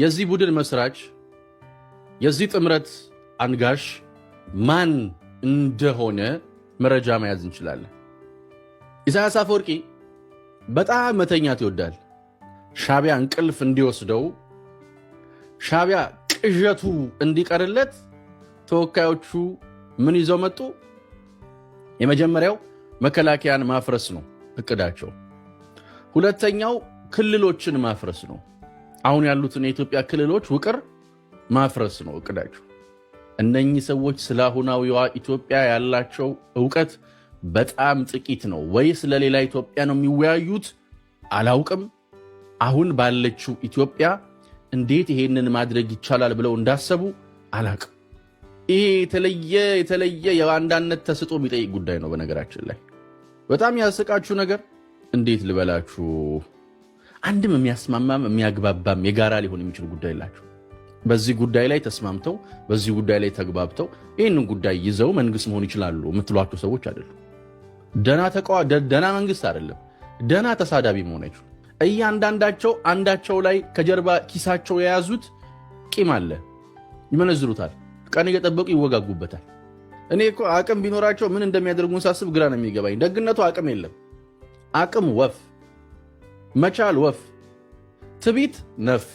የዚህ ቡድን መስራች የዚህ ጥምረት አንጋሽ ማን እንደሆነ መረጃ መያዝ እንችላለን። ኢሳያስ አፈወርቂ በጣም መተኛት ይወዳል። ሻቢያ እንቅልፍ እንዲወስደው፣ ሻቢያ ቅዠቱ እንዲቀርለት ተወካዮቹ ምን ይዘው መጡ? የመጀመሪያው መከላከያን ማፍረስ ነው እቅዳቸው። ሁለተኛው ክልሎችን ማፍረስ ነው። አሁን ያሉትን የኢትዮጵያ ክልሎች ውቅር ማፍረስ ነው እቅዳቸው። እነኚህ ሰዎች ስለ አሁናዊዋ ኢትዮጵያ ያላቸው ዕውቀት በጣም ጥቂት ነው። ወይ ስለ ሌላ ኢትዮጵያ ነው የሚወያዩት? አላውቅም። አሁን ባለችው ኢትዮጵያ እንዴት ይሄንን ማድረግ ይቻላል ብለው እንዳሰቡ አላውቅም። ይሄ የተለየ የባንዳነት ተስጦ የሚጠይቅ ጉዳይ ነው። በነገራችን ላይ በጣም ያስቃችሁ ነገር እንዴት ልበላችሁ፣ አንድም የሚያስማማም የሚያግባባም የጋራ ሊሆን የሚችል ጉዳይ የላቸው። በዚህ ጉዳይ ላይ ተስማምተው በዚህ ጉዳይ ላይ ተግባብተው ይህንን ጉዳይ ይዘው መንግስት መሆን ይችላሉ የምትሏቸው ሰዎች አይደሉም። ደና መንግስት አይደለም፣ ደና ተሳዳቢ መሆን አይችሉ። እያንዳንዳቸው አንዳቸው ላይ ከጀርባ ኪሳቸው የያዙት ቂም አለ፣ ይመነዝሩታል፣ ቀን እየጠበቁ ይወጋጉበታል። እኔ እኮ አቅም ቢኖራቸው ምን እንደሚያደርጉን ሳስብ ግራ ነው የሚገባኝ። ደግነቱ አቅም የለም። አቅም ወፍ፣ መቻል ወፍ፣ ትቢት ነፍ።